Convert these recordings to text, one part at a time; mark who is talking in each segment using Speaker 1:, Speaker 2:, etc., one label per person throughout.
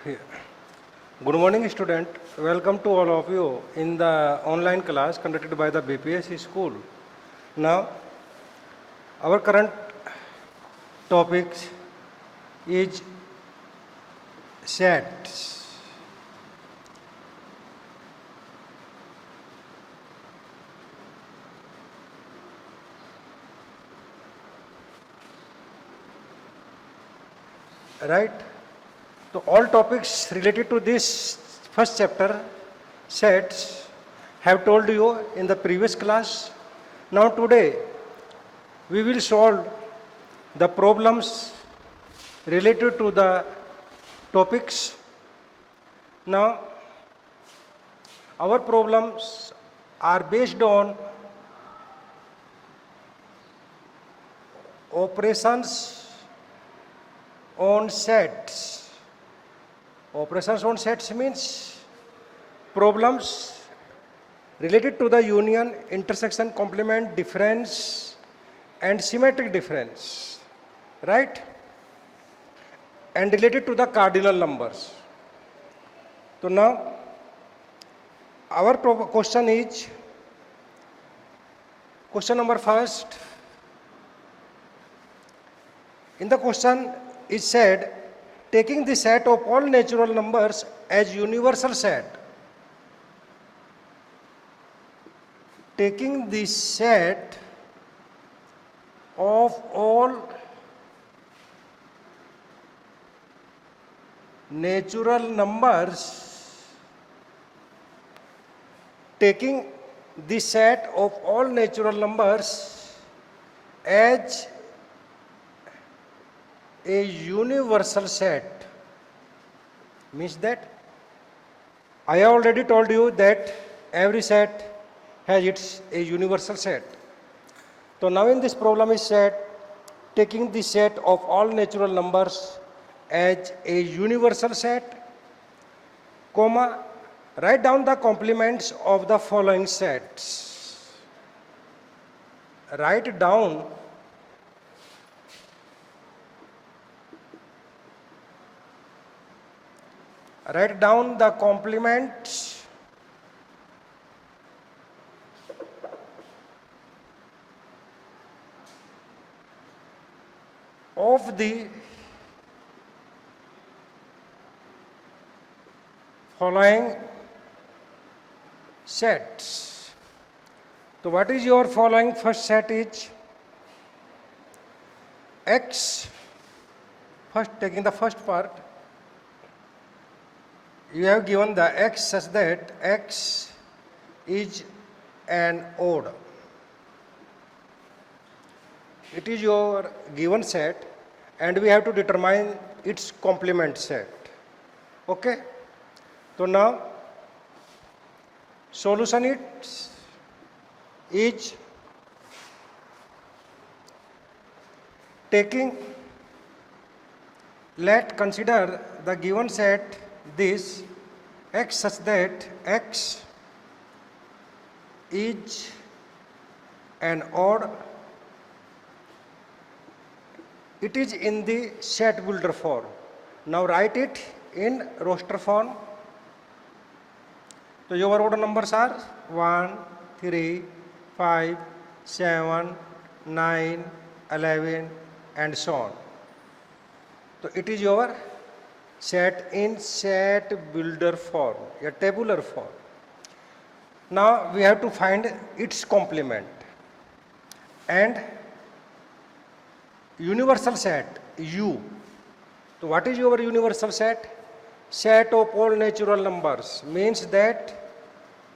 Speaker 1: Yeah. Good morning, student. Welcome to all of you in the online class conducted by the BPSC school. Now, our current topic is sets. Right? So all topics related to this first chapter, sets, have told you in the previous class. Now today, we will solve the problems related to the topics. Now, our problems are based on operations on sets. Operations on sets means problems related to the union, intersection, complement, difference and symmetric difference, right? And related to the cardinal numbers. So now our question is, question number first. In the question is said, taking the set of all natural numbers as universal set. Taking the set of all natural numbers, taking the set of all natural numbers as a universal set means that I have already told you that every set has its a universal set. So now in this problem is said, taking the set of all natural numbers as a universal set, comma, write down the complements of the following sets. Write down the complements of the following sets. So what is your following first set is x. First, taking the first part, you have given the x such that x is an odd. It is your given set and we have to determine its complement set. Okay? So now solution is taking, let consider the given set this x such that x is an odd. It is in the set builder form. Now write it in roster form. So your order numbers are 1, 3, 5, 7, 9, 11 and so on. So it is your set in set builder form, a tabular form. Now we have to find its complement and universal set U. So what is your universal set? Set of all natural numbers means that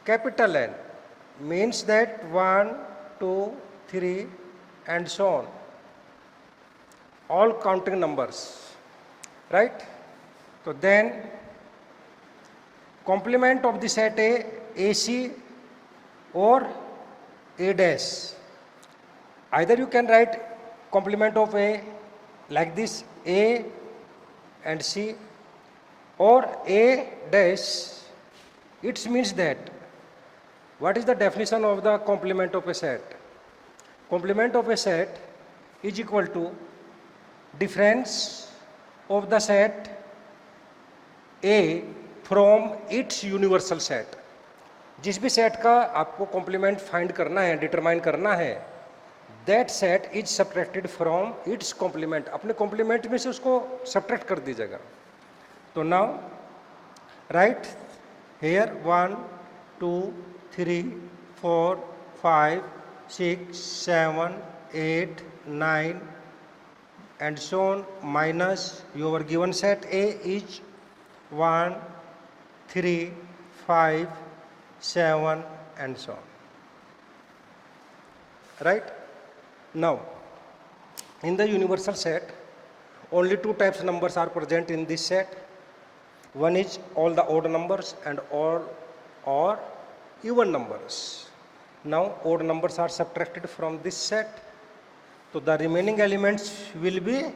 Speaker 1: capital N means that 1, 2, 3 and so on. All counting numbers, right? So then complement of the set A, AC or A dash. Either you can write complement of A like this, A and C, or A dash. It means that, what is the definition of the complement of a set? Complement of a set is equal to difference of the set A from its universal set. जिस भी set का आपको complement find करना है, determine करना है, that set is subtracted from its complement. अपने complement में से उसको सब्ट्रैक्ट कर दीजिएगा। तो now write here 1 2 3 4 5 6 7 8 9 and so on minus your given set A is 1 3 5 7 and so on. Right? Now in the universal set only two types of numbers are present in this set. One is all the odd numbers and all or even numbers. Now odd numbers are subtracted from this set, so the remaining elements will be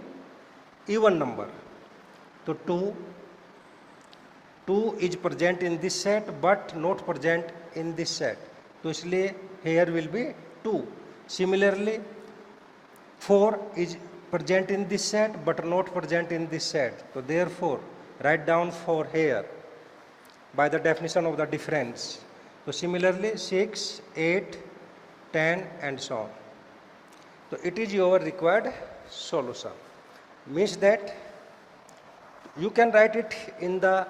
Speaker 1: even number. So 2 is present in this set but not present in this set, तो इसलिए here will be 2. Similarly 4 is present in this set but not present in this set, so therefore write down 4 here by the definition of the difference. So similarly 6 8 10 and so on. So it is your required solution. Means that you can write it in the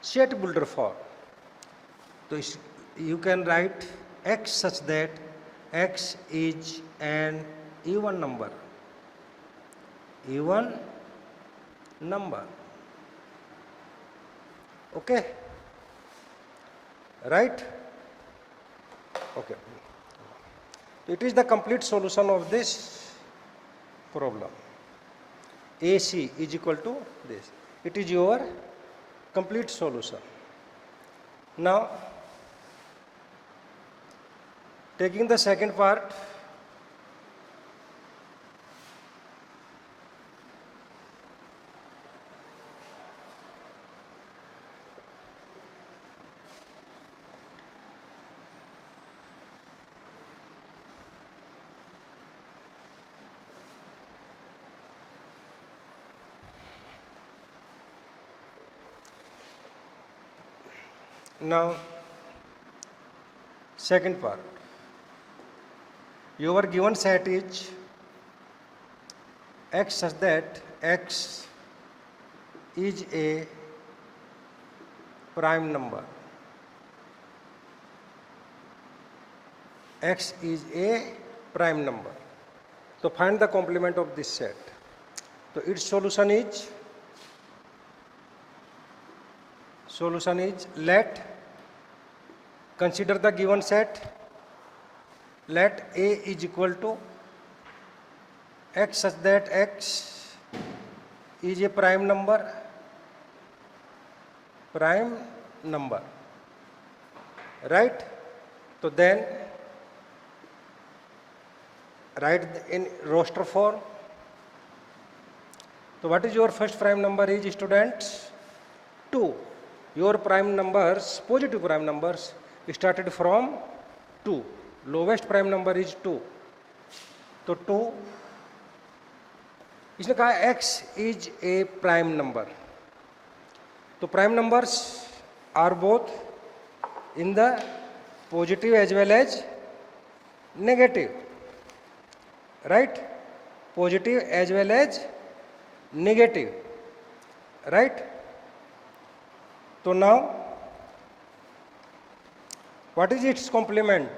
Speaker 1: set builder form. So you can write x such that x is an even number. Even number. Okay? Right? Okay. It is the complete solution of this problem. AC is equal to this. It is your complete solution. Now, taking the second part, now second part, your given set is x such that x is a prime number. X is a prime number. So find the complement of this set. So its solution is let consider the given set, let A is equal to x such that x is a prime number, right? So then write in roster form. So what is your first prime number is, students? 2. Your prime numbers, positive prime numbers, started from 2. Lowest prime number is 2. तो 2, इसने कहा x is a prime number. तो prime numbers are both in the positive as well as negative, right? Positive as well as negative, right? So now what is its complement?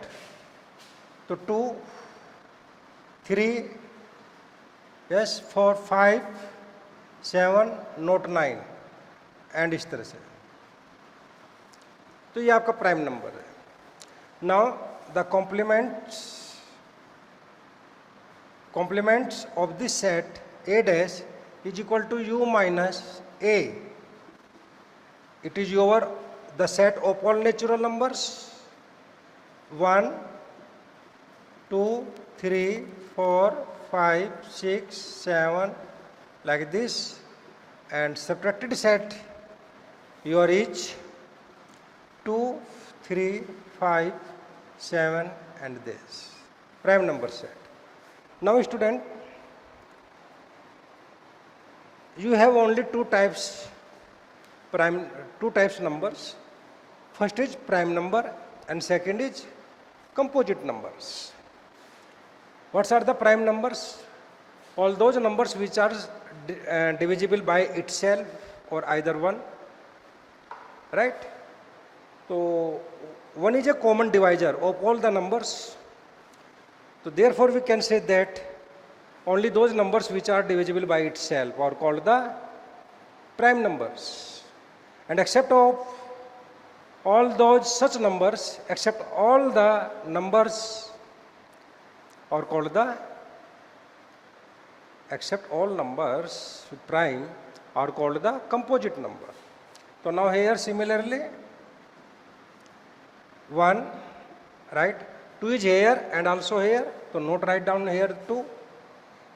Speaker 1: So 2 3 yes 4 5 7 not 9 and इस तरह से। तो ये आपका prime number है। Now the complements of this set A dash is equal to u minus a. It is the set of all natural numbers 1 2 3 4 5 6 7 like this, and subtracted set your is 2 3 5 7 and this prime number set. Now student, you have only two types prime, two types numbers. First is prime number and second is composite numbers. What are the prime numbers? All those numbers which are divisible by itself or either one, right? So one is a common divisor of all the numbers. So therefore we can say that only those numbers which are divisible by itself are called the prime numbers. And except of all those such numbers, except all the numbers are called the, except all numbers with prime are called the composite number. So now here similarly 1, right? 2 is here and also here. So note write down here 2.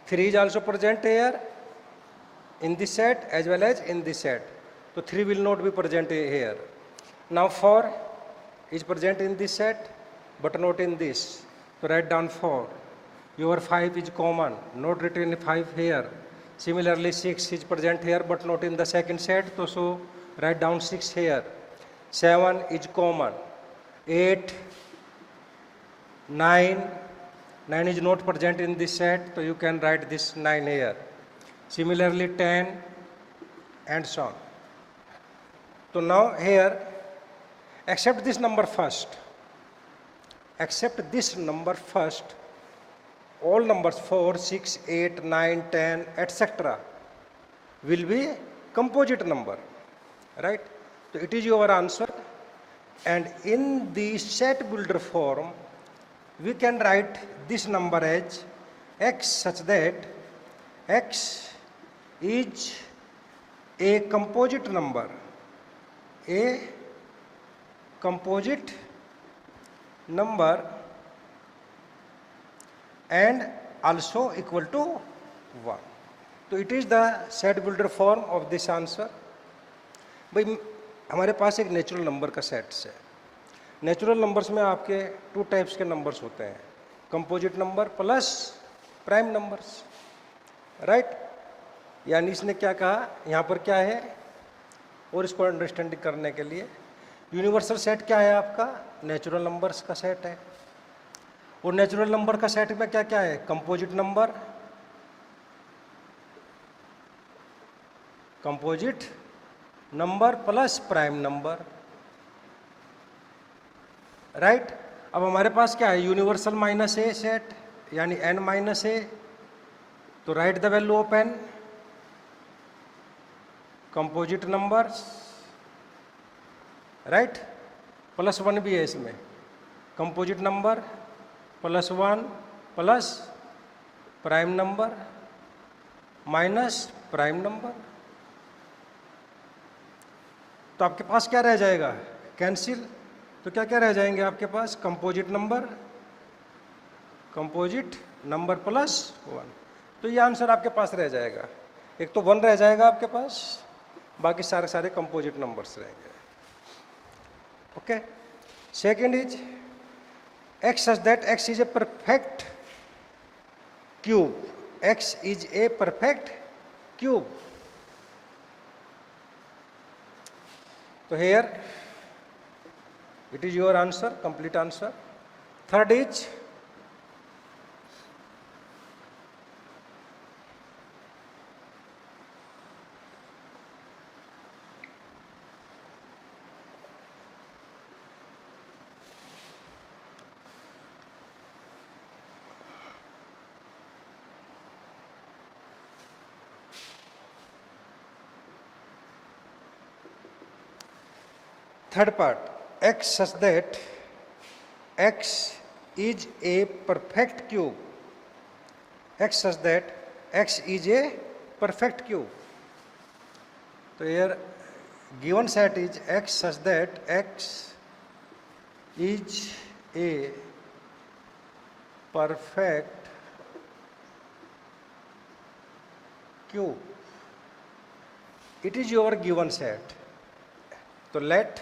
Speaker 1: 3 is also present here in this set as well as in this set. So 3 will not be present here. Now 4 is present in this set but not in this. So write down 4. Your 5 is common, not written 5 here. Similarly 6 is present here but not in the second set. So write down 6 here. 7 is common. 8, 9 is not present in this set, so you can write this 9 here. Similarly 10 and so on. So now here, accept this number first. Accept this number first. All numbers 4, 6, 8, 9, 10, etc. will be composite number, right? So it is your answer. And in the set builder form, we can write this number as x such that x is a composite number, a composite number and also equal to 1. So it is the set builder form of this answer. भाई हमारे पास एक natural number का sets है. Natural numbers में आपके 2 types के numbers होते हैं, composite number plus prime numbers, right? यानी इसने क्या कहा यहाँ पर क्या है, और इसको अंडरस्टैंडिंग करने के लिए यूनिवर्सल सेट क्या है आपका, नेचुरल नंबर्स का सेट है. और नेचुरल नंबर का सेट में क्या क्या है, composite number, composite number plus prime number, right? अब हमारे पास क्या है, यूनिवर्सल माइनस ए सेट यानी n माइनस ए. तो right the value of n, composite numbers, right? Plus 1 भी है इसमें, composite number plus 1 plus prime number minus prime number. तो आपके पास क्या रह जाएगा, कैंसिल. तो क्या क्या रह जाएंगे आपके पास, कंपोजिट नंबर प्लस 1. तो ये आंसर आपके पास रह जाएगा. एक तो 1 रह जाएगा आपके पास, बाकी सारे सारे कंपोजिट नंबर्स रहेंगे. Okay. Second is x such that x is a perfect cube. X is a perfect cube. So here it is your answer, complete answer. Third is third part, x such that x is a perfect cube. X such that x is a perfect cube. So here given set is x such that x is a perfect cube. It is your given set. So let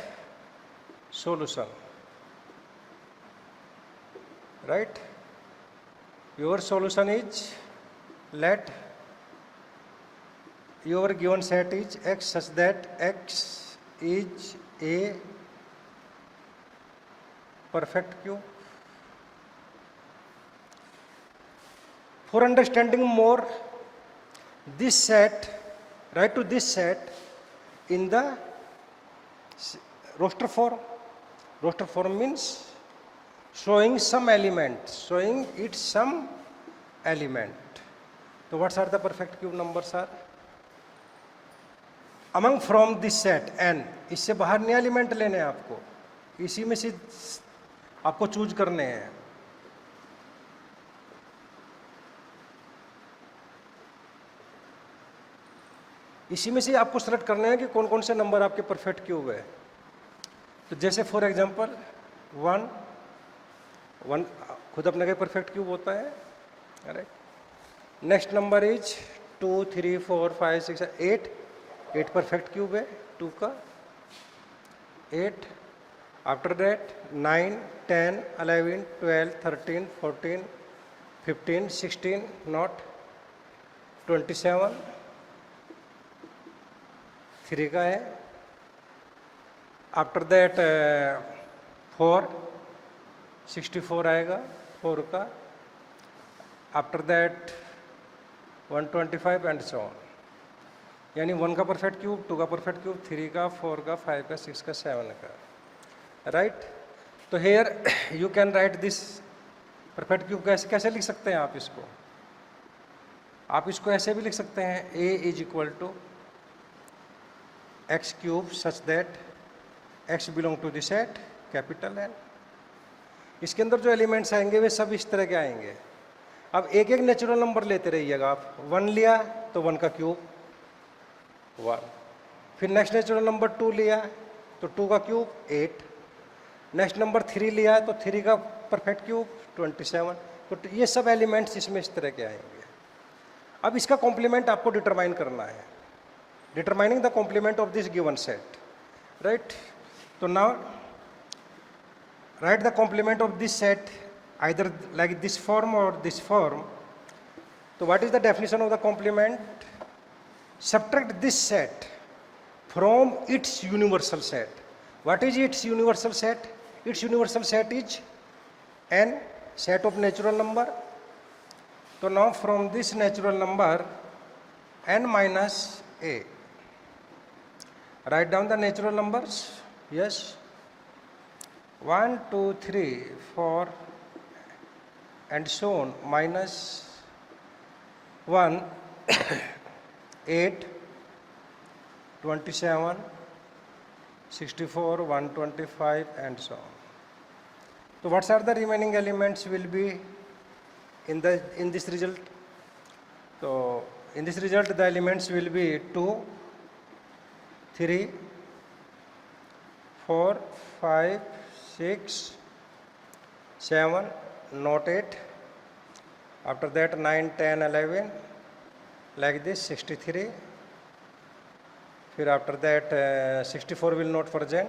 Speaker 1: solution, right? Your solution is let your given set is X such that X is a perfect cube. For understanding more, this set, write to this set in the roster form. Roster form means showing some element, showing it some element. So what are the perfect cube numbers are? Among from this set n, इससे बाहर नहीं element लेने हैं आपको, इसी में से आपको चूज करने हैं. इसी में से आपको सेलेक्ट करने हैं कि कौन कौन से नंबर आपके परफेक्ट क्यूब है. तो जैसे फॉर एग्जांपल 1 खुद अपने का परफेक्ट क्यूब होता है. Right. Next number is 2 3 4 5 6 8 perfect cube है 2 का. 8. आफ्टर दैट 9 10 11 12 13 14 15 16 नॉट 27 3 का है. आफ्टर दैट 4 64 आएगा 4 का. After that 125 and so on. यानी 1 का परफेक्ट क्यूब, 2 का परफेक्ट क्यूब, 3 का, 4 का, 5 का, 6 का, 7 का. राइट. तो here you can write this perfect cube. कैसे कैसे लिख सकते हैं आप इसको? आप इसको ऐसे भी लिख सकते हैं, a is equal to x cube such that x belong to the set capital N. इसके अंदर जो एलिमेंट्स आएंगे वे सब इस तरह के आएंगे. अब एक एक नेचुरल नंबर लेते रहिएगा आप. 1 लिया तो 1 का क्यूब 1. फिर नेक्स्ट नेचुरल नंबर 2 लिया तो 2 का क्यूब 8. नेक्स्ट नंबर 3 लिया तो 3 का परफेक्ट क्यूब 27. तो ये सब एलिमेंट्स इसमें इस तरह के आएंगे. अब इसका कॉम्प्लीमेंट आपको डिटरमाइन करना है. Determining the complement of this given set. Right. तो now write the complement of this set either like this form or this form. So what is the definition of the complement? Subtract this set from its universal set. What is its universal set? Its universal set is n, set of natural number. So now from this natural number n minus a, write down the natural numbers. Yes. 1 2 3 4 and so on, minus 1 8 27 64 125 and so on. So what are the remaining elements will be in this result? So in this result the elements will be 2 3 4 5 6 7 not 8. After that 9 10 11 like this 63. फिर after that 64 will not present.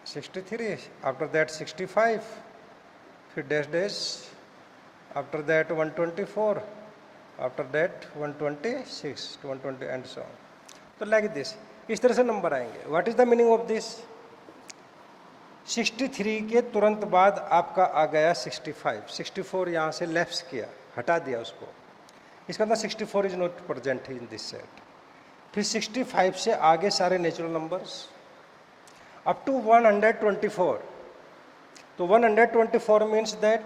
Speaker 1: 63. After that 65. फिर dash dash. After that 124. After that 126 to 120 and so on. तो like this. इस तरह से number आएंगे. What is the meaning of this? 63 के तुरंत बाद आपका आ गया 65. 64 यहाँ से लेफ्ट किया, हटा दिया उसको. इसका अंदर 64 is not present in this set. फिर 65 से आगे सारे नेचुरल नंबर्स अप टू 124. तो 124 means that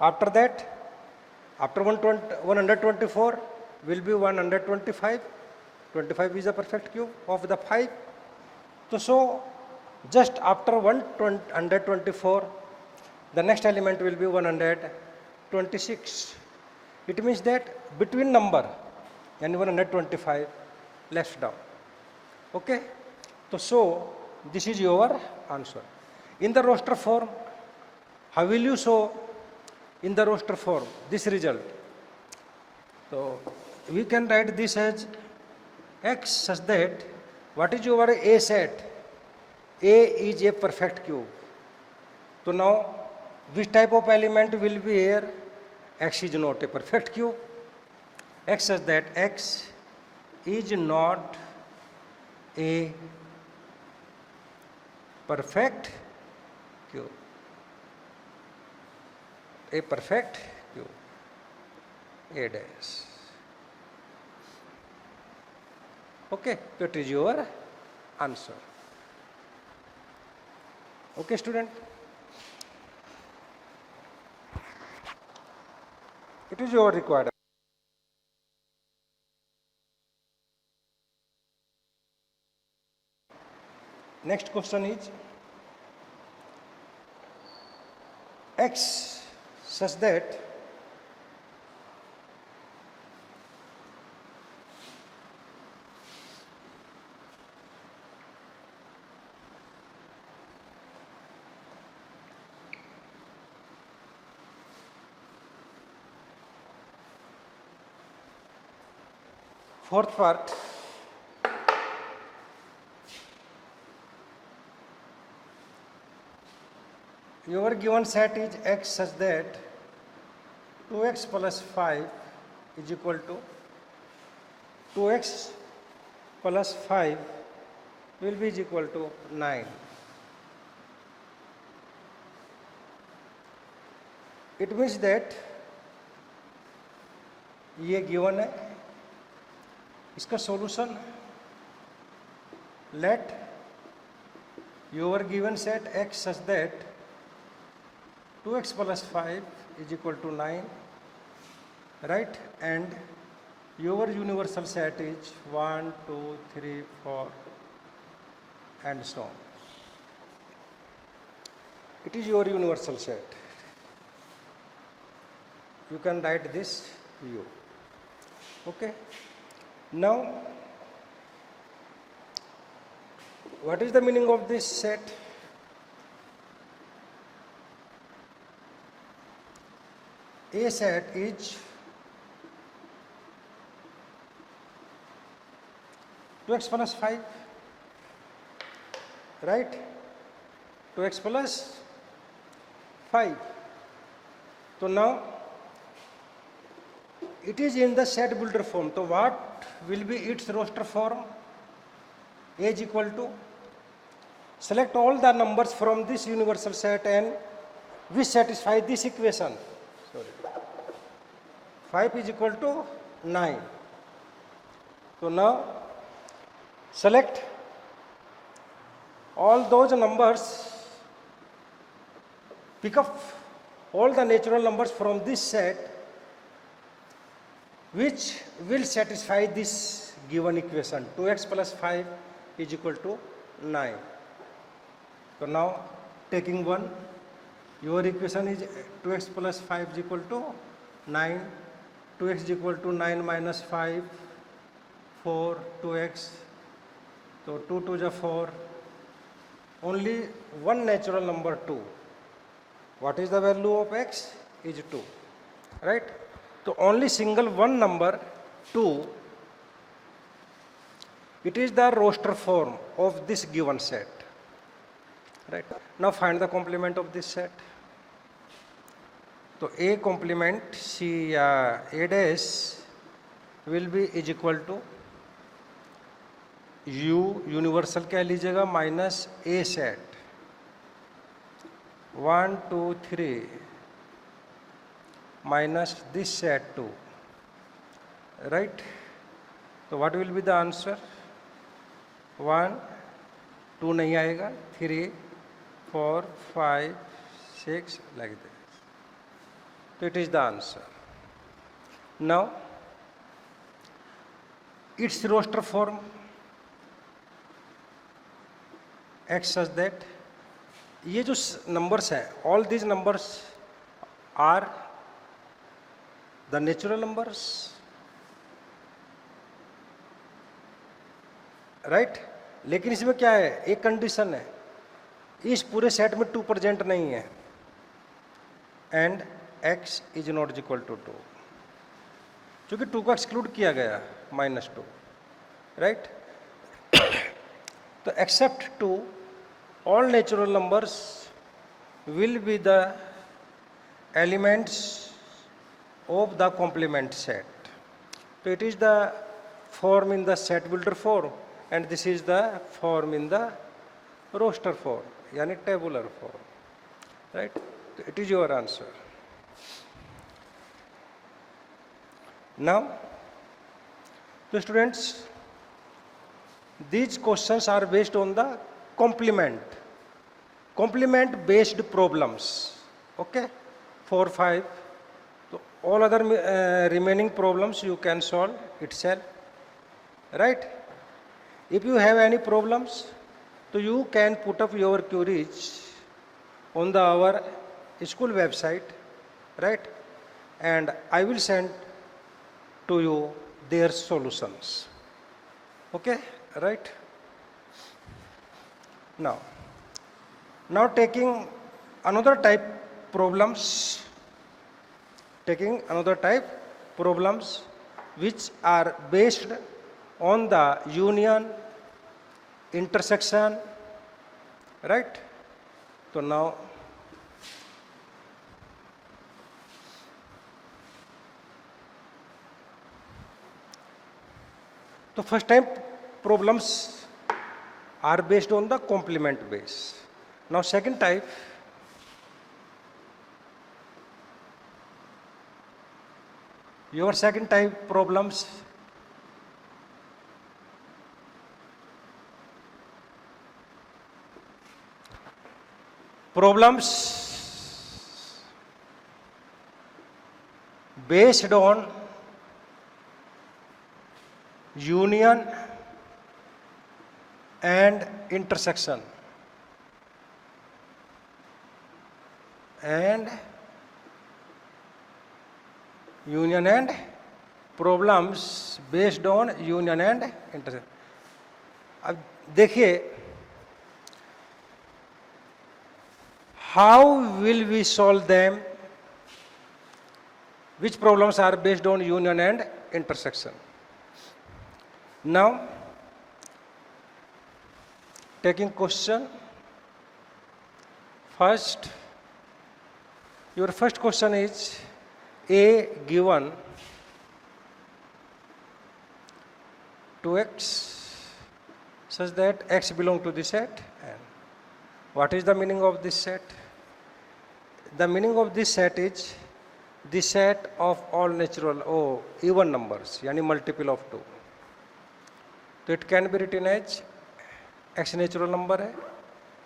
Speaker 1: after 124 will be 125. 25 is a perfect cube of the 5. So just after 124 the next element will be 126. It means that between number and 125 left down. Okay. So this is your answer. In the roster form, how will you show in the roster form this result? So we can write this as x such that what is your A set? A is a perfect cube. So now which type of element will be here? X is not a perfect cube. x such that x is not a perfect cube. A perfect cube. A dash. Okay, that is your answer. Okay, student? It is your required. Next question is x such that fourth part, your given set is x such that 2x plus 5 is equal to 2x plus 5 will be is equal to 9. It means that ये given है, इसका solution let your given set x such that 2x plus 5 is equal to 9, right? And your universal set is 1, 2, 3, 4 and so on. It is your universal set. You can write this U. Okay. Now, what is the meaning of this set? A set is 2x plus 5, right? 2x plus 5. So now it is in the set builder form. So what will be its roster form? A is equal to, select all the numbers from this universal set and which satisfy this equation. Sorry. 5 is equal to 9. So now select all those numbers, pick up all the natural numbers from this set which will satisfy this given equation. 2x plus 5 is equal to 9. So now taking 1, your equation is 2x plus 5 is equal to 9. 2x is equal to 9 minus 5, 4, 2x. So 2 to the 4. Only one natural number 2. What is the value of x? Is 2. Right? So only single one number 2. It is the roster form of this given set. Right? Now find the complement of this set. So A complement A dash will be is equal to U universal क्या लीजिएगा minus A set 1, 2, 3 minus this set 2, right? So what will be the answer? 1, 2 नहीं आएगा, 3, 4, 5, 6 like this. So it is the answer. Now its roster form x such that ये जो numbers हैं, all these numbers are the natural numbers, right? लेकिन इसमें क्या है, एक कंडीशन है, इस पूरे सेट में 2 प्रेजेंट नहीं है and x is not equal to 2, क्योंकि 2 को एक्सक्लूड किया गया -2, राइट? तो accept 2 all natural numbers will be the elements of the complement set. So it is the form in the set builder form, and this is the form in the roster form, yani tabular form, right? So it is your answer. Now, the students, these questions are based on the complement based problems. Okay, 4, 5. So all other remaining problems you can solve itself, right? If you have any problems, so you can put up your queries on our school website, right? And I will send to you their solutions. Okay, right? Now taking another type problems, which are based on the union, intersection, right? So now the first time problems are based on the complement base. Now second type, your second type problems based on union and intersection, and problems based on union and intersection. अब देखिए, how will we solve them? Which problems are based on union and intersection? Now, taking question first, your first question is A given 2x such that x belong to the set. And what is the meaning of this set? The meaning of this set is the set of all natural or even numbers, yani multiple of 2. तो it can be written as x natural number है,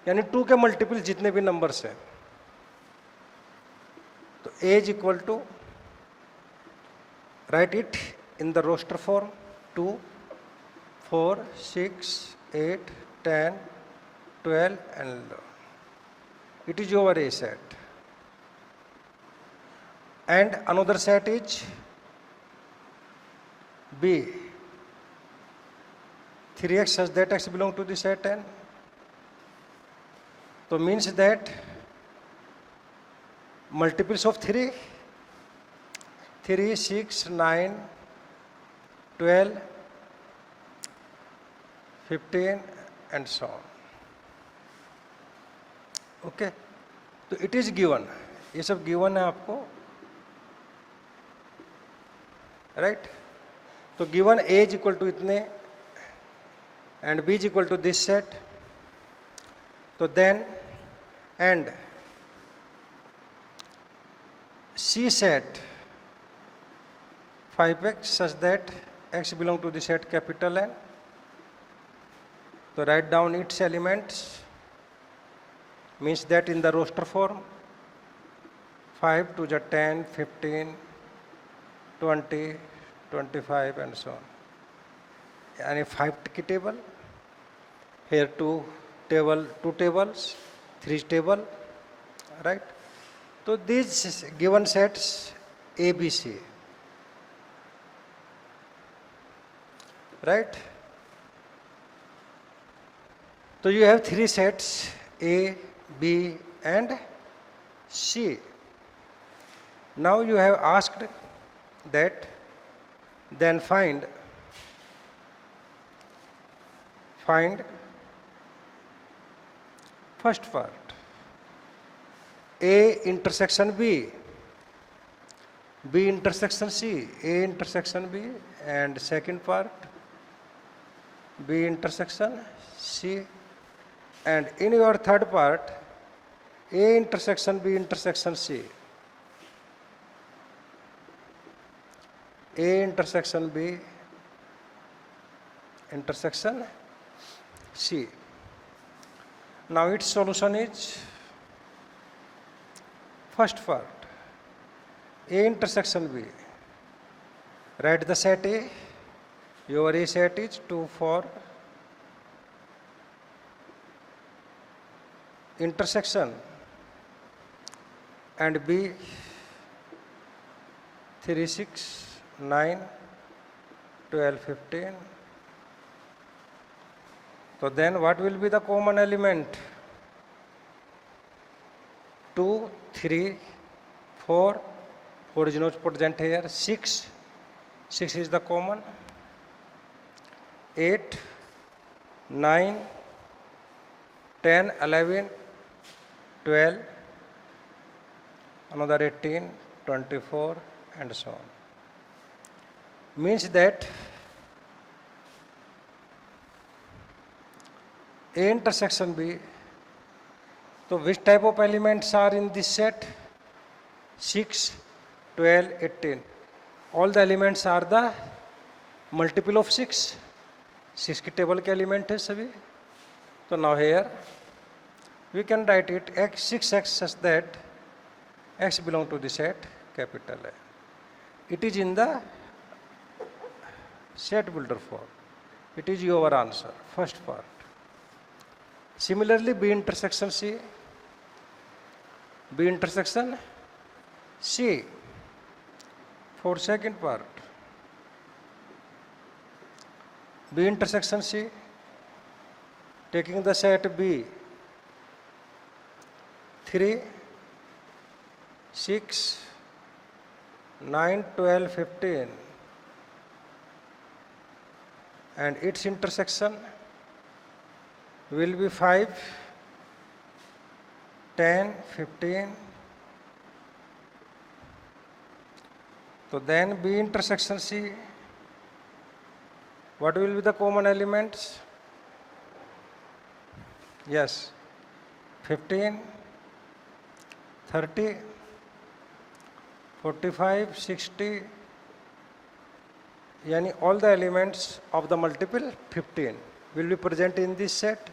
Speaker 1: यानी 2 के multiple जितने भी numbers हैं, तो a is equal to, write it in the roster form, 2, 4, 6, 8, 10, 12 and it is your a set. And another set is b, 3x such that x belong to the set n. So means that multiples of 3, 6, 9, 12, 15 and so on. Okay, तो it is given, ये सब given है आपको, right? तो given a is equal to इतने and b is equal to this set. So then, and C set 5x such that x belong to the set capital N. So write down its elements, means that in the roster form, 5 to the 10, 15, 20, 25 and so on. And 5 की table, here 2 tables, 3 table, right? So these given sets A, B, C, right? So you have 3 sets A, B and C. Now you have asked that, then find first part, A intersection B. B intersection C, A intersection B, and second part B intersection C, and in your third part A intersection B intersection C, A intersection B intersection C. Now its solution is first part A intersection B. Write the set A. Your A set is 2, 4. Intersection and B 3, 6, 9, 12, 15. So then what will be the common element? 2, 3, 4. 4 is not present here. 6. 6 is the common. 8, 9, 10, 11, 12, another 18, 24, and so on. Means that A intersection B. So which type of elements are in this set? 6, 12, 18. All the elements are the multiple of 6. 6 के table के element है सभी. So now here we can write it x 6x such that x belong to the set capital A. It is in the set builder form. It is your answer, first part. Similarly, B intersection C, B intersection C for second part. B intersection C, taking the set B 3, 6, 9, 12, 15, and its intersection will be 5, 10, 15. So then B intersection C, what will be the common elements? Yes, 15, 30, 45, 60, yani all the elements of the multiple 15 will be present in this set.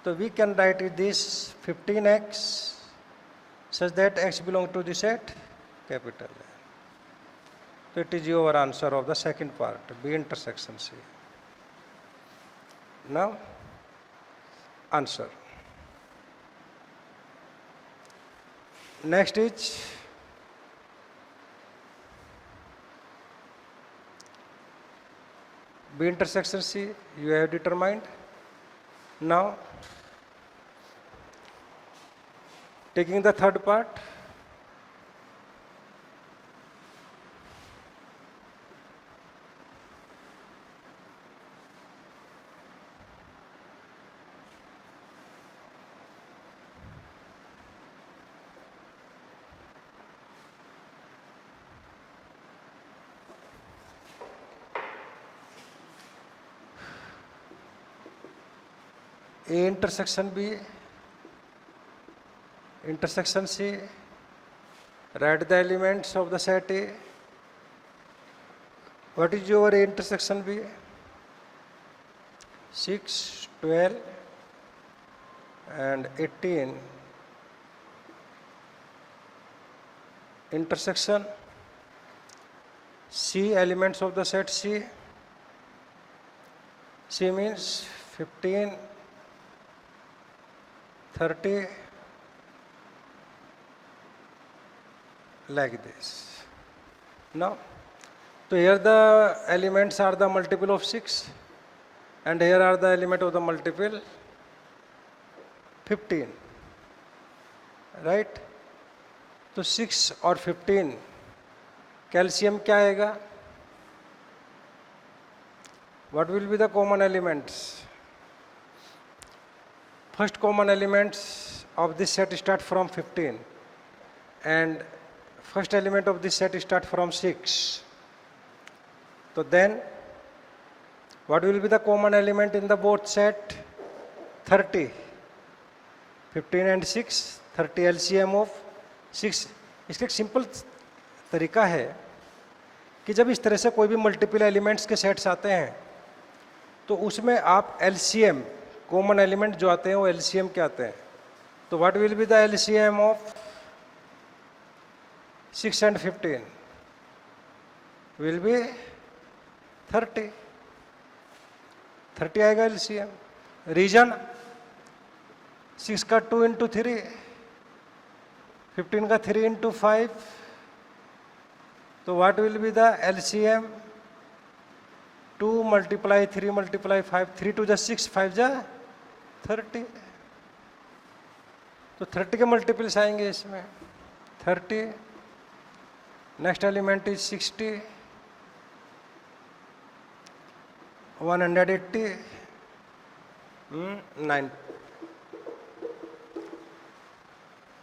Speaker 1: So we can write it this 15x such that x belong to the set capital A. So it is your answer of the second part, B intersection C. Now answer. Next is B intersection C, you have determined. Now taking the third part, A intersection B, intersection C, write the elements of the set A. What is your A intersection B? 6, 12, and 18. Intersection C, elements of the set C. C means 15, 30, like this. Now, so here the elements are the multiple of 6 and here are the element of the multiple 15, right? तो 6 और 15 calcium क्या आएगा? What will be the common elements? First common elements of this set start from 15 and first element of this set start from 6. So then what will be the common element in the both set? 30. 15 and 6, 30 LCM of 6. इसका एक simple तरीका है कि जब इस तरह से कोई भी मल्टीपल एलिमेंट्स के सेट्स आते हैं तो उसमें आप LCM कॉमन एलिमेंट जो आते हैं वो LCM के आते हैं. तो what will be the LCM of 6 and 15? Will be 30. 30 आएगा LCM. रीजन 6 का 2 into 3, 15 का 3 into 5. तो what will be the LCM? 2 multiply 3 multiply 5, 3 to the 6, 5 जा 30. तो 30 के मल्टीपल्स आएंगे इसमें. 30. Next element is 60, 180,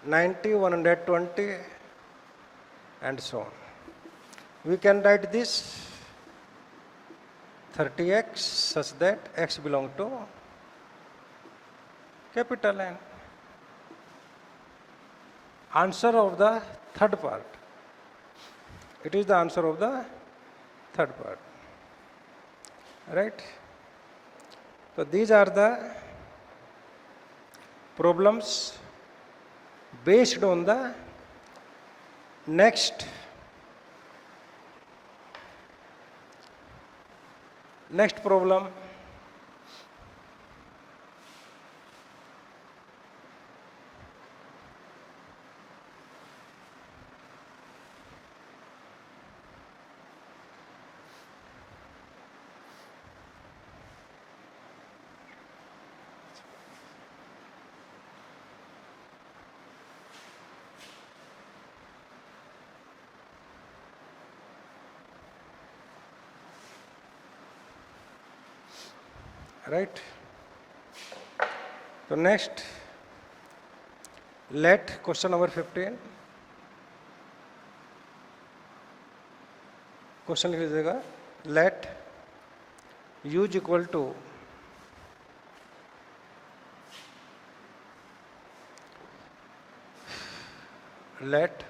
Speaker 1: 90, 120 and so on. We can write this 30x such that x belong to capital N. Answer of the third part. It is the answer of the third part. Right? So these are the problems based on the next problem. Right? So next, let question number 15. Question लिख लीजिएगा. Let u is equal to let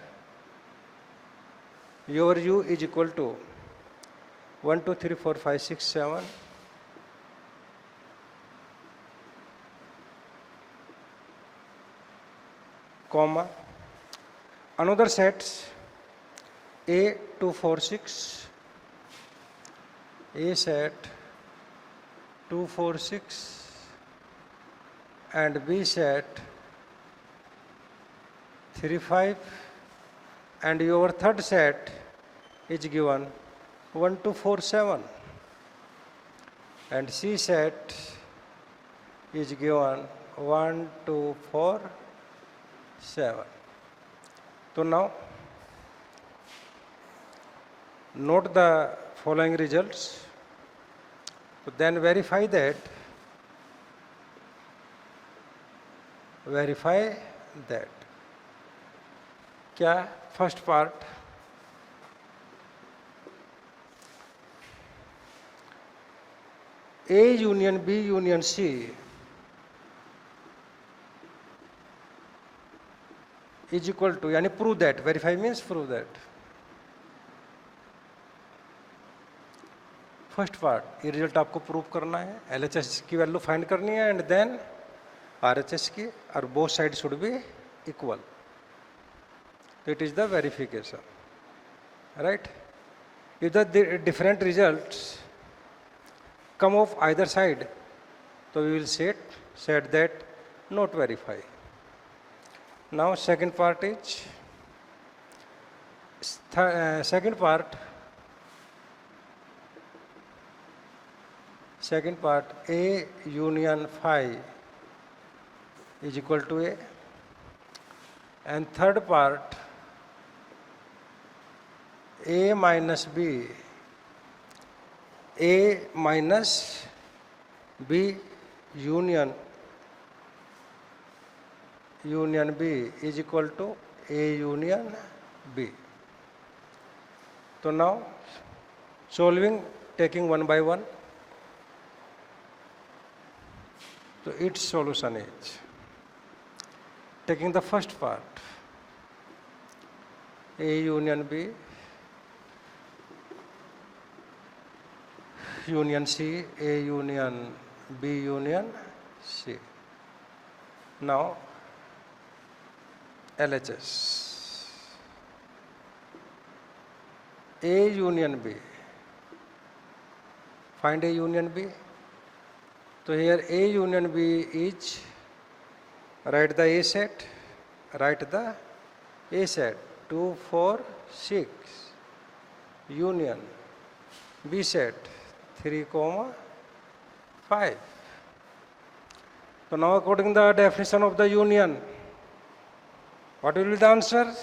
Speaker 1: your u is equal to 1 2 3 4 5 6 7 comma another sets A 2 4 6, A set 2 4 6 and B set 3 5 and your third set is given 1 2 4 7 and C set is given 1 2 4 7. So now note the following results. So then verify that क्या first part A union B union C is equal to, यानी prove that. Verify means prove that. First part ये result आपको prove करना है. LHS की value find करनी है and then RHS की, और both side should be equal. तो it is the verification. Right? If the different results come of either side, so we will set that not verify. Now second part is second part A union phi is equal to A, and third part A minus B, A minus B union B is equal to A union B. So now solving, taking one by one. So its solution is, taking the first part, A union B, union C, A union B union C. Now LHS, A union B, find A union B. So here A union B is, write the A set, write the A set, 2, 4, 6, union, B set, 3, 5. So now according to the definition of the union, what will be the answer?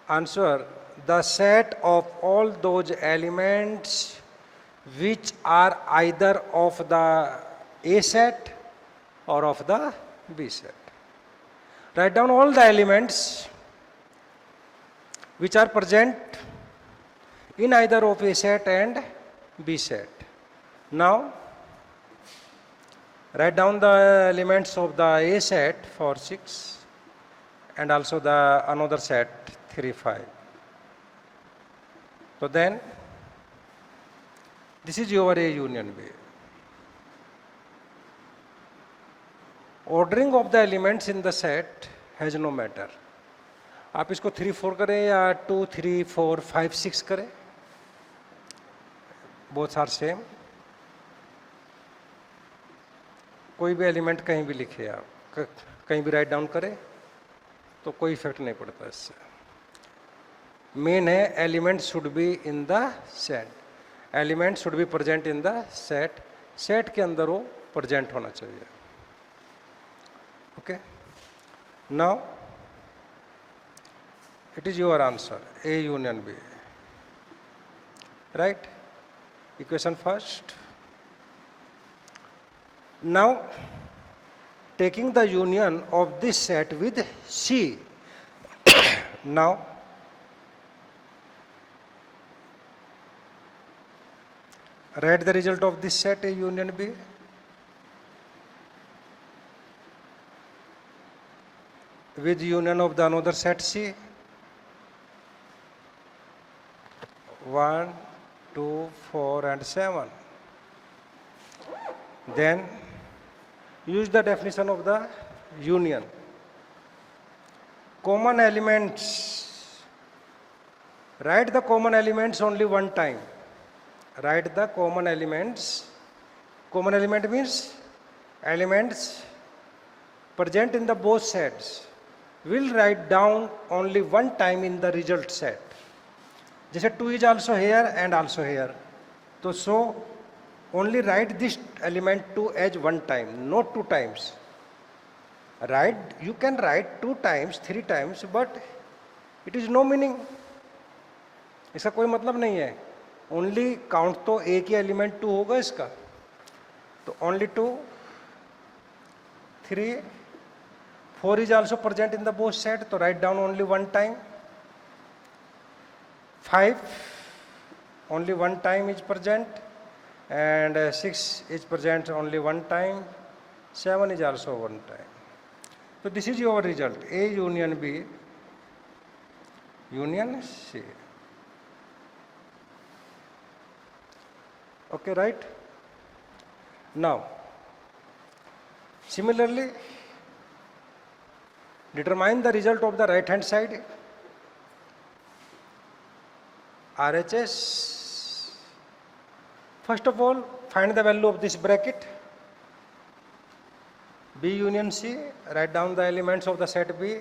Speaker 1: Answer, the set of all those elements which are either of the A set or of the B set. Write down all the elements which are present in either of A set and B set. Now, write down the elements of the A set for 6 and also the another set 3, 5. So then, this is your A union B. Ordering of the elements in the set has no matter. आप इसको 3, 4 करें या 2, 3, 4, 5, 6 करें, both are same. कोई भी element कहीं भी लिखे आप, कहीं भी राइट डाउन करें तो कोई इफेक्ट नहीं पड़ता इससे. मेन है element should be in the set, element should be present in the set, set के अंदर वो प्रेजेंट होना चाहिए. Okay, now it is your answer, A union B. Right, equation first. Now, taking the union of this set with C. Now, write the result of this set A union B. With union of the another set C. 1, 2, 4 and 7. Then use the definition of the union. Common elements. Write the common elements only one time. Write the common elements. Common element means elements present in the both sets. Will write down only one time in the result set. जैसे 2 is also here and also here. तो so only write this element 2 as one time, not 2 times. Write, you can write 2 times, 3 times, but it is no meaning. इसका कोई मतलब नहीं है. Only count तो एक ही element 2 होगा इसका. तो only 2, 3, 4 is also present in the both set. तो write down only one time. 5, only one time is present. And 6 is present only one time, 7 is also one time. So this is your result, A union B, union C. Okay, right? Now, similarly, determine the result of the right hand side, RHS. First of all, find the value of this bracket. B union C, write down the elements of the set B.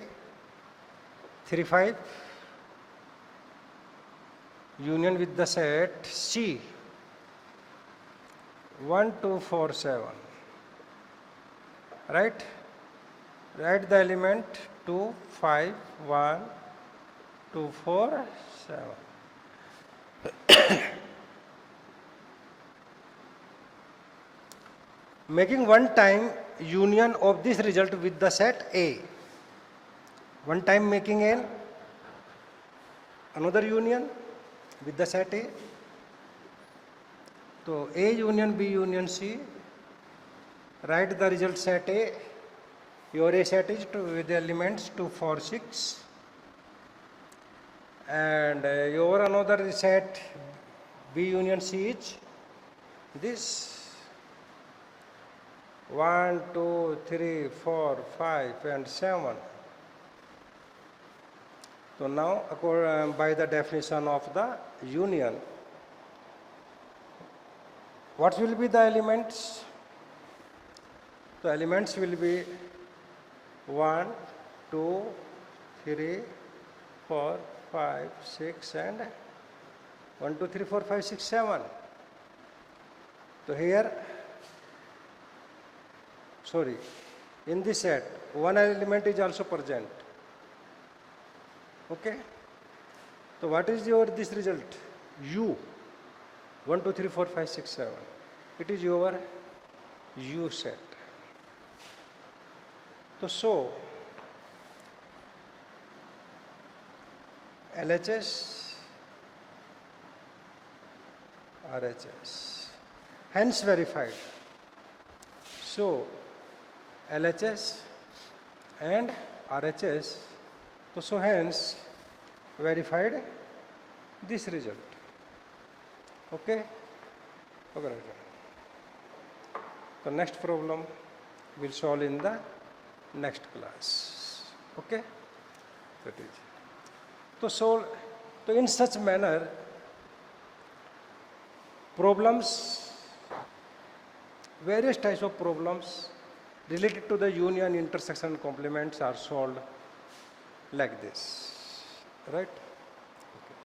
Speaker 1: 3, 5. Union with the set C. 1, 2, 4, 7. Right? Write the element 2, 5, 1, 2, 4, 7. Making one time union of this result with the set A. one time making an another union with the set A. So A union B union C, write the result set A. Your A set is with the elements 2, 4, 6, and your another set B union C is this 1, 2, 3, 4, 5 and 7. So now by the definition of the union, what will be the elements? The elements will be 1, 2, 3, 4, 5, 6 and 1, 2, 3, 4, 5, 6, 7. So here, sorry, in this set, one element is also present. Okay? So what is your this result? U. 1, 2, 3, 4, 5, 6, 7. It is your U set. So LHS, RHS, hence verified. So LHS and RHS, so hence verified this result. Okay? Okay. The next problem we'll solve in the next class. Okay? That is. So in such manner, problems, various types of problems related to the union, intersection, complements are solved like this. Right?